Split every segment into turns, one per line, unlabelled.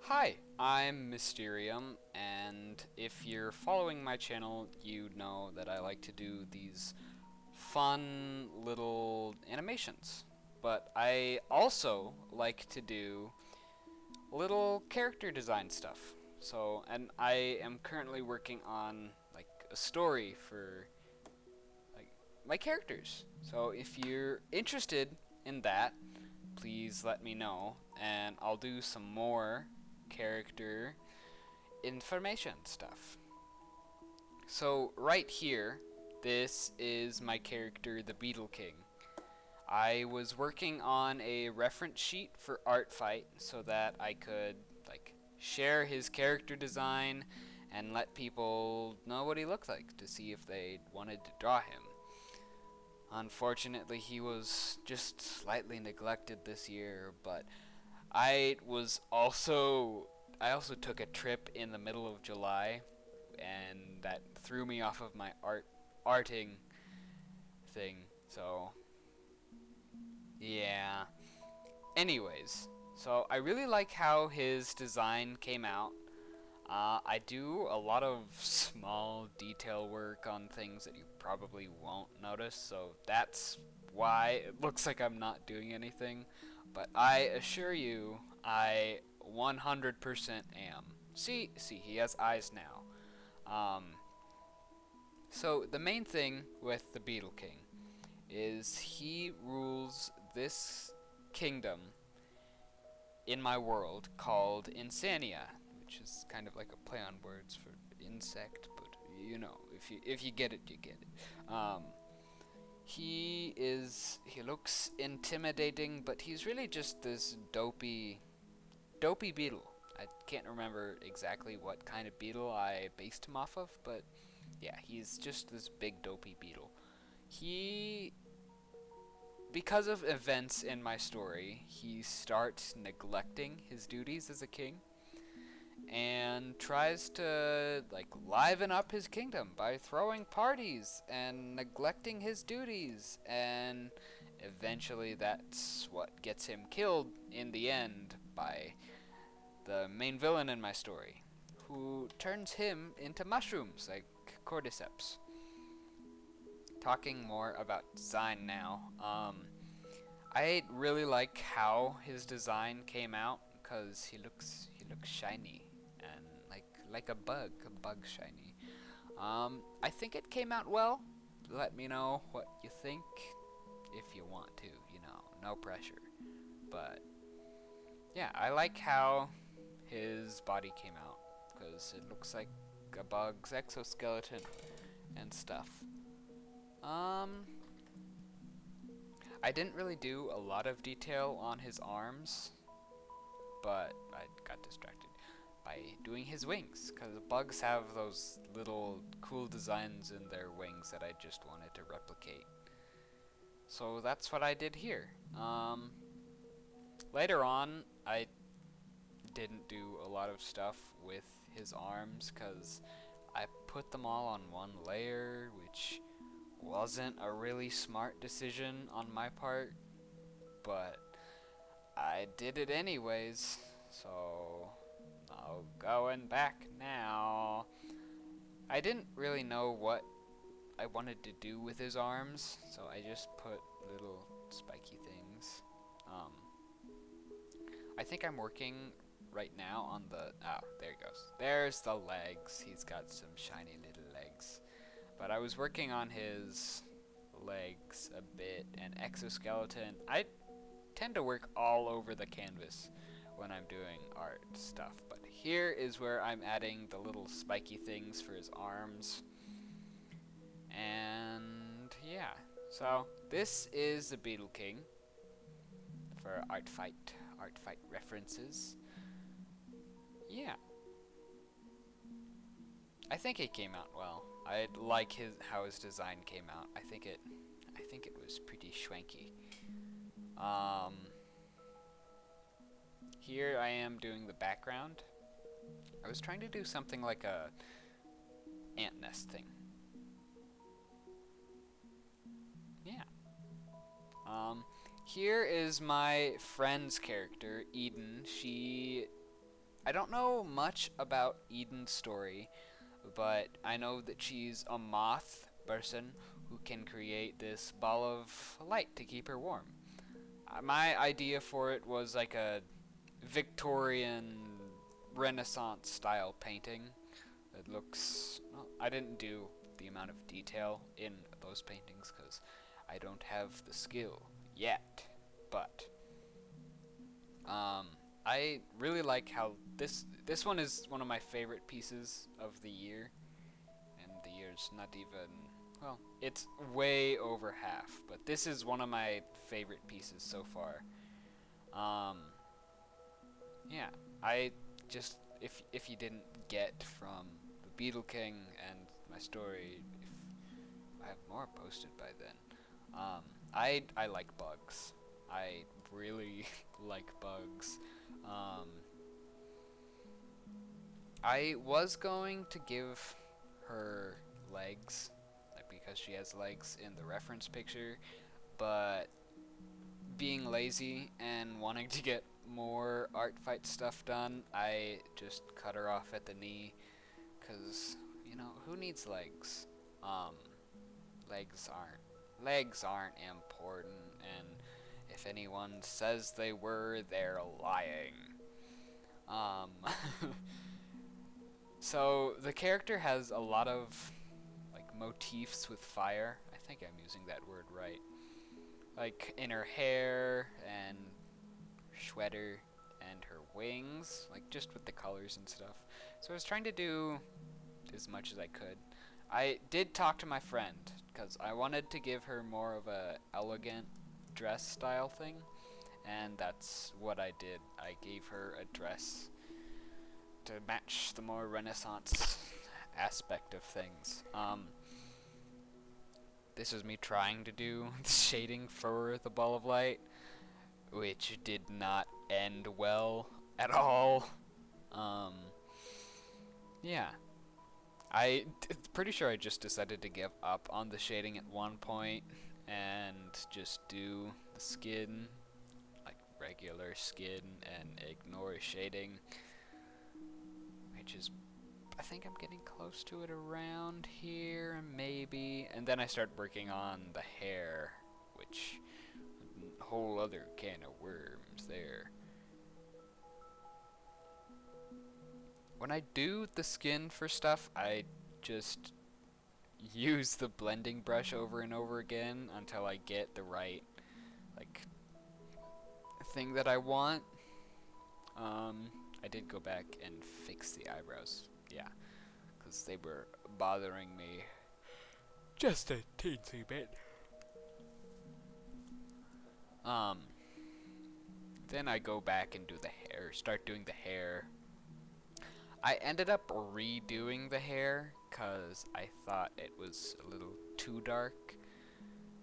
Hi, I'm Mysterim, and if you're following my channel, you know that I like to do these fun little animations. But I also like to do little character design stuff. And I am currently working on like a story for like my characters. So if you're interested in that, please let me know, and I'll do some more character information stuff. So right here, this is my character, the Beetle King. I was working on a reference sheet for artfight so that I could like share his character design and let people know what he looked like to see if they wanted to draw him. Unfortunately, he was just slightly neglected this year, but I also took a trip in the middle of July, and that threw me off of my arting thing. So yeah. Anyways, so I really like how his design came out. I do a lot of small detail work on things that you probably won't notice, so that's why it looks like I'm not doing anything. But I assure you, I 100% am. See, he has eyes now. Um, so the main thing with the Beetle King is he rules this kingdom in my world called Insania, which is kind of like a play on words for insect, but you know, if you get it, you get it. He looks intimidating, but he's really just this dopey beetle. I can't remember exactly what kind of beetle I based him off of, but yeah, he's just this big dopey beetle. He Because of events in my story, he starts neglecting his duties as a king and tries to like liven up his kingdom by throwing parties and neglecting his duties, and eventually that's what gets him killed in the end by the main villain in my story, who turns him into mushrooms like cordyceps. Talking more about design now, I really like how his design came out because he looks shiny and like a bug shiny. I think it came out well. Let me know what you think if you want to. No pressure. But yeah, I like how his body came out because it looks like a bug's exoskeleton and stuff. Um, I didn't really do a lot of detail on his arms, but I got distracted by doing his wings, because bugs have those little cool designs in their wings that I just wanted to replicate. So that's what I did here. Later on, I didn't do a lot of stuff with his arms, because I put them all on one layer, which wasn't a really smart decision on my part, but I did it anyways, so no going back now. I didn't really know what I wanted to do with his arms, so I just put little spiky things. Um, I think I'm working right now on the... Oh, there he goes. There's the legs. He's got some shiny little legs. But I was working on his legs a bit, and exoskeleton. I tend to work all over the canvas when I'm doing art stuff, but here is where I'm adding the little spiky things for his arms. And yeah, so this is the Beetle King for art fight references. Yeah, I think it came out well. I like how his design came out. I think it was pretty schwanky. Um, Here I am doing the background. I was trying to do something like a ant nest thing. Yeah. Here is my friend's character, Eden. She I don't know much about Eden's story, but I know that she's a moth person who can create this ball of light to keep her warm. My idea for it was like a Victorian Renaissance style painting. It looks. Well, I didn't do the amount of detail in those paintings because I don't have the skill yet. But I really like how this one is one of my favorite pieces of the year, and the year's not even, well, it's way over half, but this is one of my favorite pieces so far. Um, yeah, I just if you didn't get from the Beetle King and my story, if I have more posted by then, I like bugs. I really like bugs. Um, I was going to give her legs, like because she has legs in the reference picture, but being lazy and wanting to get more art fight stuff done, I just cut her off at the knee, cause who needs legs? Um, legs aren't important, and if anyone says they were, they're lying. Um, so the character has a lot of like motifs with fire. I think I'm using that word right. Like in her hair and sweater and her wings, like just with the colors and stuff. So I was trying to do as much as I could. I did talk to my friend because I wanted to give her more of a elegant dress style thing, and that's what I did. I gave her a dress to match the more Renaissance aspect of things. This was me trying to do the shading for the ball of light, which did not end well at all. Um, yeah. Pretty sure I just decided to give up on the shading at one point and just do the skin, like regular skin, and ignore shading, which is, I think I'm getting close to it around here, maybe. And then I start working on the hair, which a whole other can of worms there. When I do the skin for stuff, I just use the blending brush over and over again until I get the right like thing that I want. I did go back and fix the eyebrows, yeah, because they were bothering me just a teensy bit. Then I go back and do the hair, start doing the hair. I ended up redoing the hair because I thought it was a little too dark,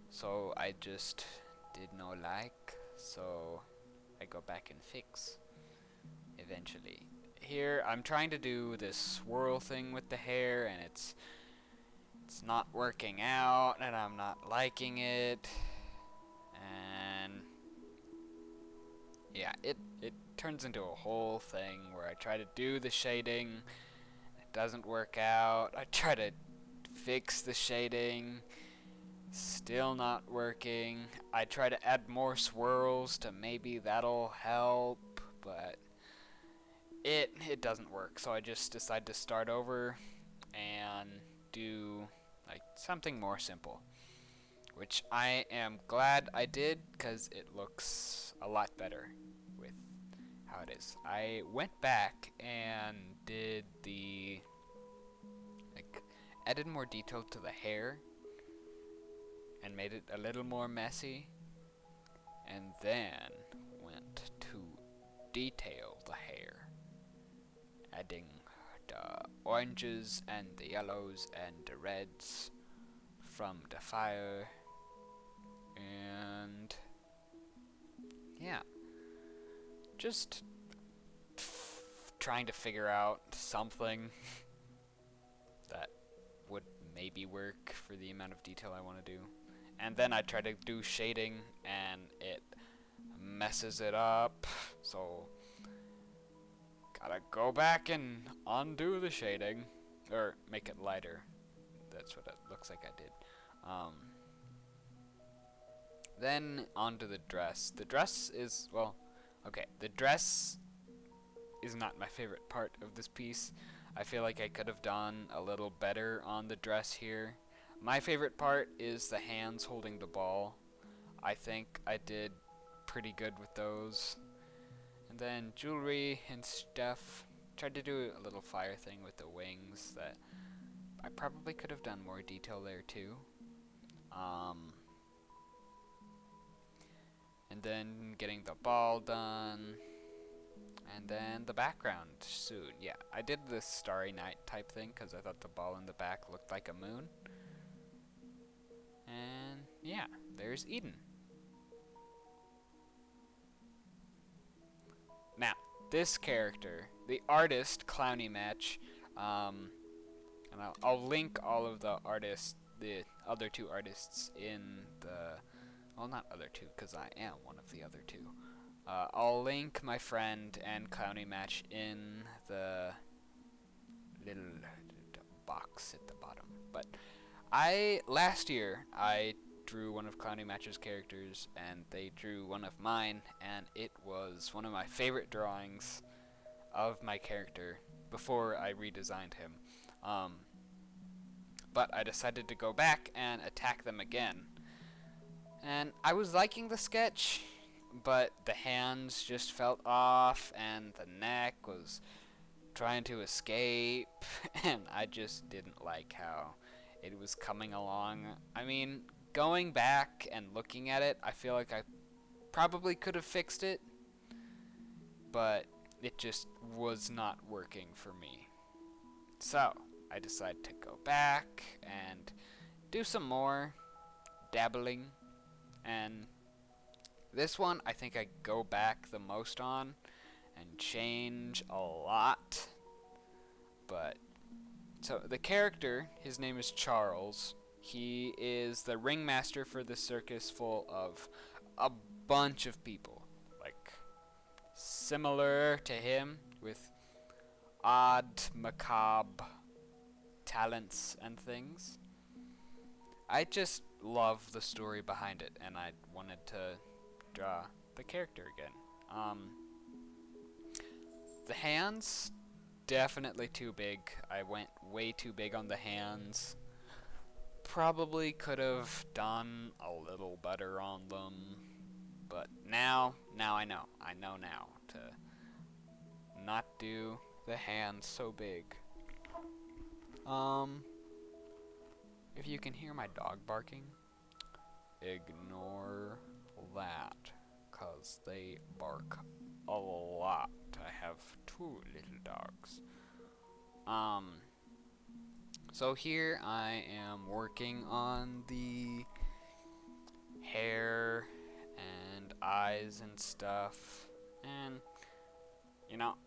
so I just did not like, so I go back and fix eventually. Here I'm trying to do this swirl thing with the hair, and it's not working out, and I'm not liking it, and yeah, it turns into a whole thing where I try to do the shading, it doesn't work out. I try to fix the shading, still not working. I try to add more swirls to maybe that'll help, but it doesn't work. So I just decide to start over and do like something more simple, which I am glad I did because it looks a lot better with how it is. I went back and did added more detail to the hair and made it a little more messy, and then went to detail the hair, adding the oranges and the yellows and the reds from the fire, and yeah, just trying to figure out something that would maybe work for the amount of detail I want to do. And then I try to do shading and it messes it up, so Gotta go back and undo the shading, or make it lighter. That's what it looks like I did. Then onto the dress. The dress is, well, okay, the dress is not my favorite part of this piece. I feel like I could have done a little better on the dress here. My favorite part is the hands holding the ball. I think I did pretty good with those. And then jewelry and stuff. Tried to do a little fire thing with the wings that I probably could have done more detail there too. And then getting the ball done. And then the background soon. Yeah, I did this Starry Night type thing because I thought the ball in the back looked like a moon. And yeah, there's Eden. Now, this character, the artist Clowny Match, and I'll link all of the artists, the other two artists in the, well, not other two, because I am one of the other two. I'll link my friend and Clowny Match in the little box at the bottom. But last year, I drew one of Clowny Match's characters, and they drew one of mine, and it was one of my favorite drawings of my character before I redesigned him. But I decided to go back and attack them again. And I was liking the sketch, but the hands just felt off, and the neck was trying to escape, and I just didn't like how it was coming along. I mean, going back and looking at it, I feel like I probably could have fixed it, but it just was not working for me. So, I decided to go back and do some more dabbling, and this one I think I go back the most on and change a lot. But so the character, his name is Charles. He is the ringmaster for the circus full of a bunch of people, like similar to him, with odd, macabre talents and things. I just love the story behind it, and I wanted to draw the character again. The hands, definitely too big. I went way too big on the hands. Probably could have done a little better on them, but now I know. I know now to not do the hands so big. If you can hear my dog barking, ignore that, 'cause they bark a lot. I have two little dogs. So here I am working on the hair and eyes and stuff, and you know,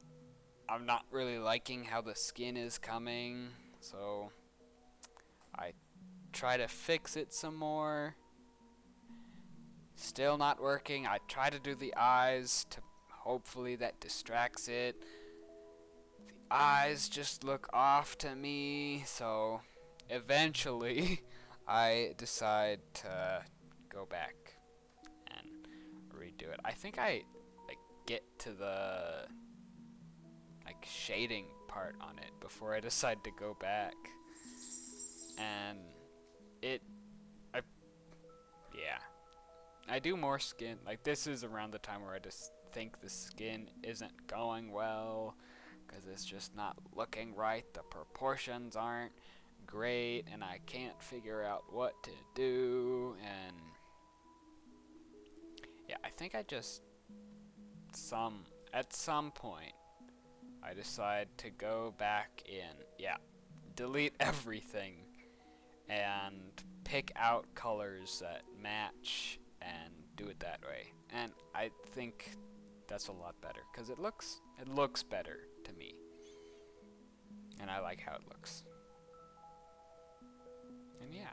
I'm not really liking how the skin is coming, so I try to fix it some more. Still not working. I try to do the eyes to hopefully that distracts it. The eyes just look off to me, so eventually I decide to go back and redo it. I think I get to the shading part on it before I decide to go back, and I do more skin. Like, this is around the time where I just think the skin isn't going well, because it's just not looking right. The proportions aren't great, and I can't figure out what to do, and yeah, I think I just at some point I decide to go back in, delete everything and pick out colors that match and do it that way. And I think that's a lot better, because it looks better to me, and I like how it looks. And yeah.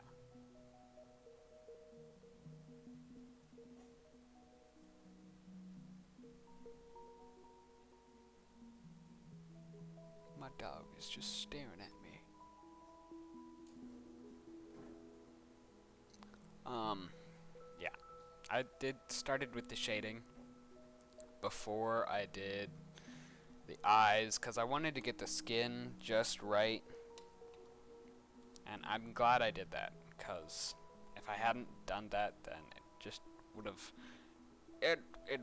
dog is just staring at me. Yeah. I started with the shading before I did the eyes, because I wanted to get the skin just right. And I'm glad I did that, because if I hadn't done that, then it just would have... It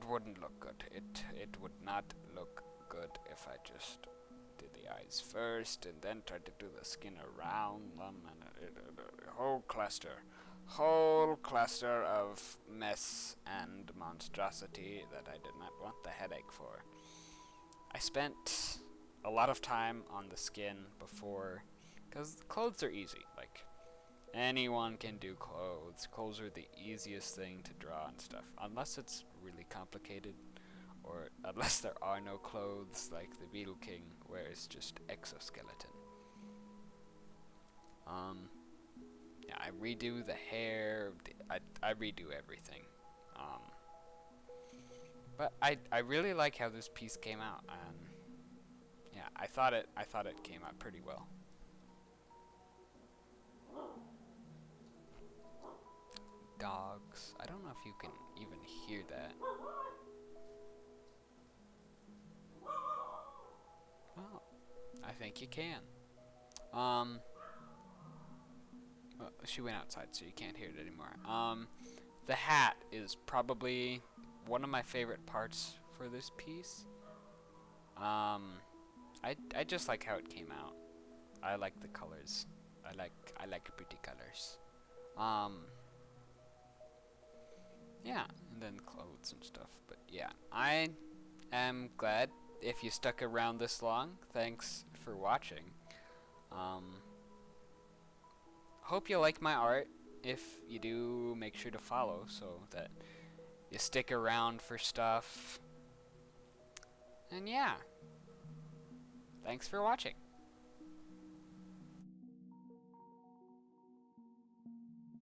wouldn't look good. It would not look good if I just did the eyes first and then tried to do the skin around them, and a whole cluster of mess and monstrosity that I did not want the headache for. I spent a lot of time on the skin before, because clothes are easy. Like, anyone can do clothes. Clothes are the easiest thing to draw and stuff, unless it's really complicated, or unless there are no clothes, like the Beetle King, where it's just exoskeleton. Yeah, I redo the hair. I redo everything. But I really like how this piece came out, and yeah, I thought it came out pretty well. Dogs. I don't know if you can even hear that. Oh, I think you can. Well, she went outside, so you can't hear it anymore. The hat is probably one of my favorite parts for this piece. I just like how it came out. I like the colors. I like pretty colors. Yeah, and then clothes and stuff. But yeah, I am glad if you stuck around this long. Thanks for watching. Hope you like my art. If you do, make sure to follow so that you stick around for stuff. And yeah, thanks for watching.